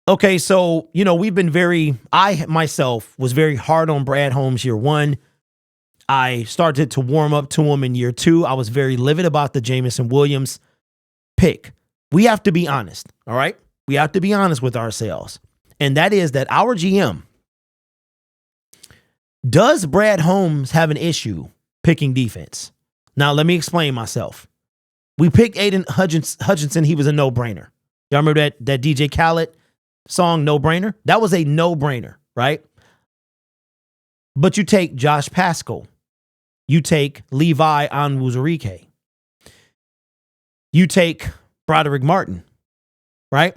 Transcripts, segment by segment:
Okay, so, we've been I myself was very hard on Brad Holmes year one. I started to warm up to him in year two. I was very livid about the Jameson Williams pick. We have to be honest, all right? We have to be honest with ourselves. And that is that our GM, does Brad Holmes have an issue picking defense? Now, let me explain myself. We picked Aiden Hutchinson. He was a no-brainer. Y'all remember that DJ Khaled song, No Brainer? That was a no-brainer, right? But you take Josh Pascal. You take Levi Onwuzurike. You take Broderick Martin, right?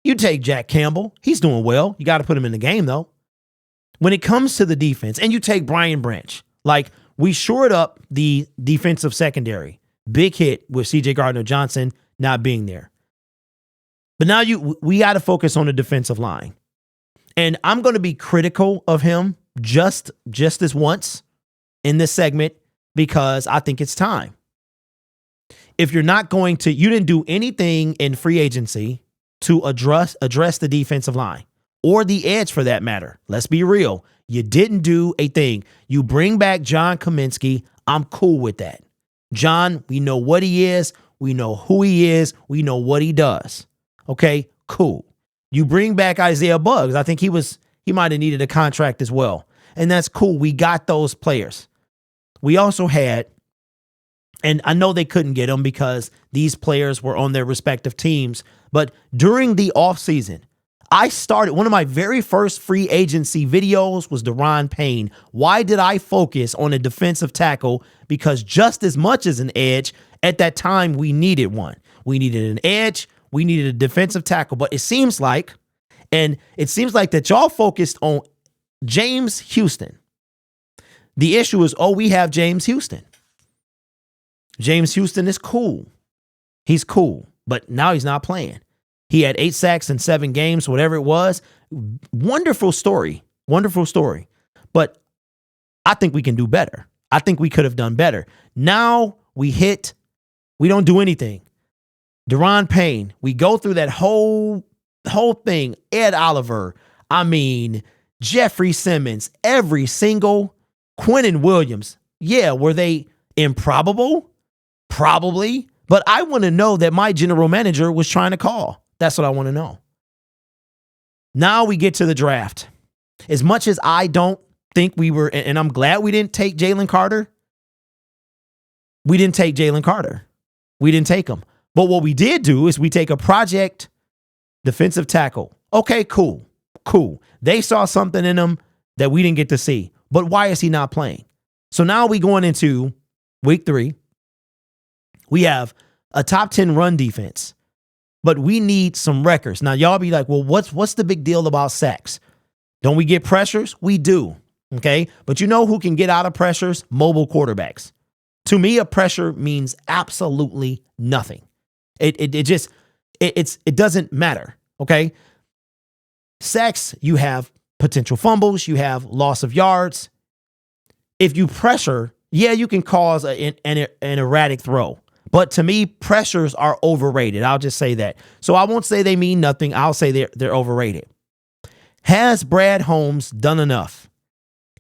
You take Jack Campbell. He's doing well. You got to put him in the game, though. When it comes to the defense, and you take Brian Branch, like we shored up the defensive secondary. Big hit with C.J. Gardner-Johnson not being there. But now we got to focus on the defensive line. And I'm going to be critical of him just this once in this segment because I think it's time. If you're not going to, you didn't do anything in free agency to address the defensive line or the edge for that matter. Let's be real. You didn't do a thing. You bring back John Kaminsky. I'm cool with that. John, we know what he is. We know who he is. We know what he does. Okay, cool. You bring back Isaiah Buggs. I think he might have needed a contract as well. And that's cool. We got those players. We also had, and I know they couldn't get them because these players were on their respective teams, but during the offseason, I started, one of my very first free agency videos was Deron Payne. Why did I focus on a defensive tackle? Because just as much as an edge, at that time, we needed one. We needed an edge. We needed a defensive tackle. But it seems like that y'all focused on James Houston. The issue is, we have James Houston. James Houston is cool. He's cool, but now he's not playing. He had 8 sacks in 7 games, whatever it was. Wonderful story. Wonderful story. But I think we can do better. I think we could have done better. Now we don't do anything. Deron Payne, we go through that whole thing. Ed Oliver, Jeffrey Simmons, every single Quinnen Williams. Yeah, were they improbable? Probably. But I want to know that my general manager was trying to call. That's what I want to know. Now we get to the draft. As much as I don't think we were, and I'm glad we didn't take Jalen Carter. We didn't take Jalen Carter. We didn't take him. But what we did do is we take a project defensive tackle. Okay, cool. They saw something in him that we didn't get to see. But why is he not playing? So now we going into week 3. We have a top 10 run defense, but we need some records. Now, y'all be like, well, what's the big deal about sacks? Don't we get pressures? We do. Okay. But you know who can get out of pressures? Mobile quarterbacks. To me, a pressure means absolutely nothing. It doesn't matter. Okay. Sacks, you have potential fumbles, you have loss of yards. If you pressure, yeah, you can cause an erratic throw. But to me, pressures are overrated. I'll just say that. So I won't say they mean nothing. I'll say they're overrated. Has Brad Holmes done enough?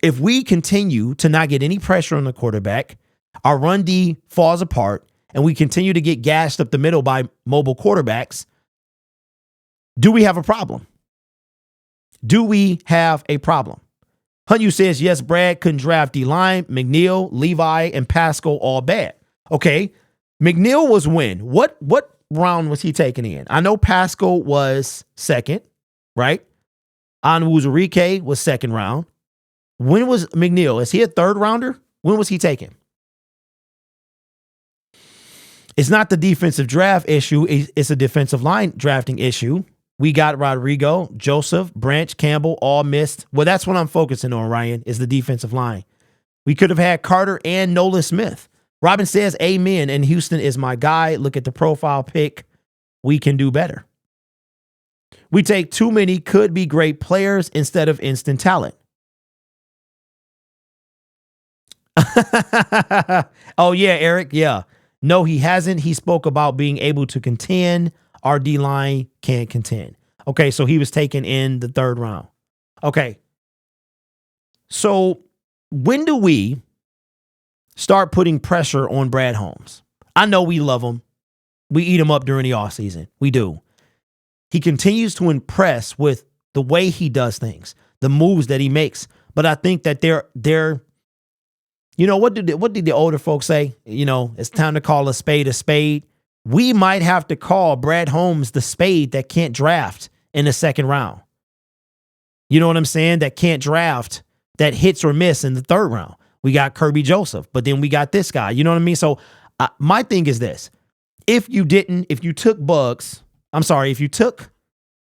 If we continue to not get any pressure on the quarterback, our run D falls apart, and we continue to get gashed up the middle by mobile quarterbacks, do we have a problem? Do we have a problem? Hunyu says, yes, Brad couldn't draft D-line, McNeil, Levi, and Pascal all bad. Okay. McNeil was when? What round was he taken in? I know Pascal was second, right? Onwuzurike was second round. When was McNeil? Is he a third rounder? When was he taken? It's not the defensive draft issue. It's a defensive line drafting issue. We got Rodrigo, Joseph, Branch, Campbell, all missed. Well, that's what I'm focusing on, Ryan, is the defensive line. We could have had Carter and Nolan Smith. Robin says, amen, and Houston is my guy. Look at the profile pick. We can do better. We take too many could-be great players instead of instant talent. Oh, yeah, Eric, yeah. No, he hasn't. He spoke about being able to contend. Our D-line can't contend. Okay, so he was taken in the 3rd round. Okay. So when do we start putting pressure on Brad Holmes? I know we love him. We eat him up during the offseason. We do. He continues to impress with the way he does things, the moves that he makes. But I think that they're what did the older folks say? It's time to call a spade a spade. We might have to call Brad Holmes the spade that can't draft in the 2nd round. You know what I'm saying? That can't draft, that hits or miss in the 3rd round. We got Kirby Joseph, but then we got this guy. You know what I mean? So my thing is this. If you took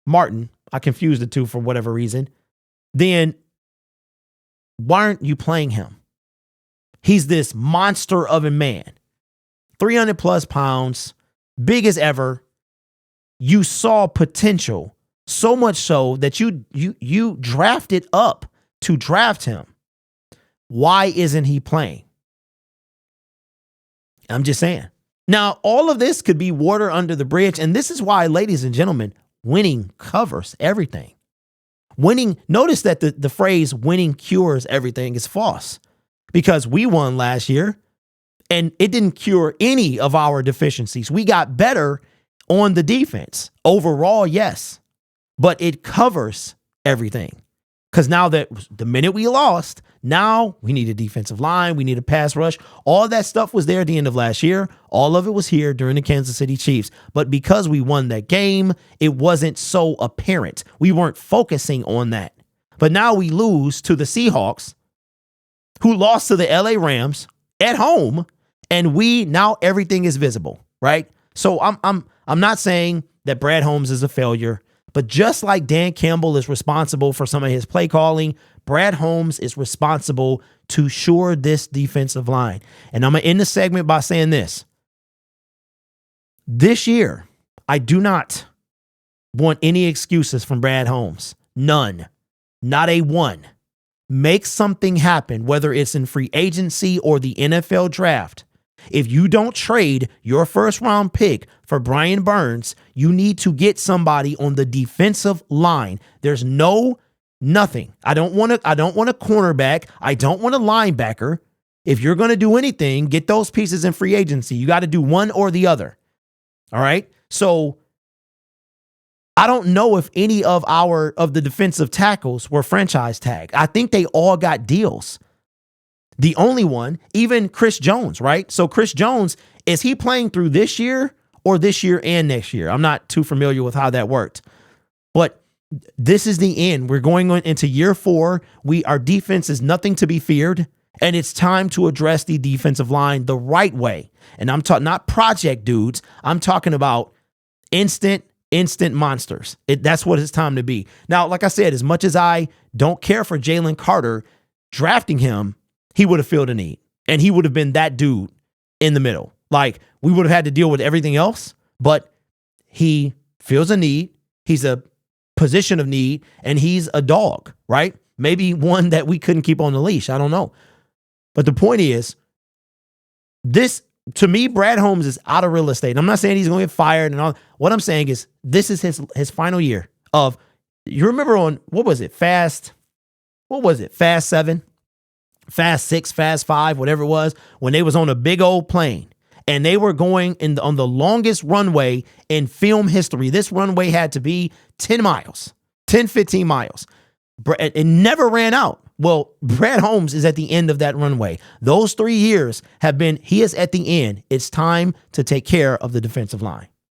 Martin, I confused the two for whatever reason, then why aren't you playing him? He's this monster of a man, 300 plus pounds, big as ever. You saw potential, so much so that you drafted up to draft him. Why isn't he playing? I'm just saying. Now, all of this could be water under the bridge. And this is why, ladies and gentlemen, winning covers everything. Notice that the phrase winning cures everything is false, because we won last year and it didn't cure any of our deficiencies. We got better on the defense overall, yes, but it covers everything. Because now that the minute we lost, now we need a defensive line, we need a pass rush. All that stuff was there at the end of last year. All of it was here during the Kansas City Chiefs. But because we won that game, it wasn't so apparent. We weren't focusing on that. But now we lose to the Seahawks, who lost to the LA Rams at home, and now everything is visible, right? So I'm not saying that Brad Holmes is a failure. But just like Dan Campbell is responsible for some of his play calling, Brad Holmes is responsible to shore this defensive line. And I'm going to end the segment by saying this. This year, I do not want any excuses from Brad Holmes. None. Not a one. Make something happen, whether it's in free agency or the NFL draft. If you don't trade your 1st round pick for Brian Burns, you need to get somebody on the defensive line. There's nothing. I don't want a cornerback. I don't want a linebacker. If you're going to do anything, get those pieces in free agency. You got to do one or the other. All right. So I don't know if any of the defensive tackles were franchise tagged. I think they all got deals. The only one, even Chris Jones, right? So Chris Jones, is he playing through this year or this year and next year? I'm not too familiar with how that worked. But this is the end. We're going into year 4. Our defense is nothing to be feared, and it's time to address the defensive line the right way. And I'm talking not project dudes. I'm talking about instant monsters. That's what it's time to be. Now, like I said, as much as I don't care for Jalen Carter, drafting him, he would have filled a need, and he would have been that dude in the middle. Like, we would have had to deal with everything else, but he fills a need. He's a position of need, and he's a dog, right? Maybe one that we couldn't keep on the leash. I don't know. But the point is, to me, Brad Holmes is out of real estate. I'm not saying he's going to get fired and all. What I'm saying is this is his final year of, you remember on, Fast 7? Fast 6, Fast 5, whatever it was, when they was on a big old plane and they were going on the longest runway in film history. This runway had to be 10 miles, 10, 15 miles. It never ran out. Well, Brad Holmes is at the end of that runway. Those 3 years he is at the end. It's time to take care of the defensive line.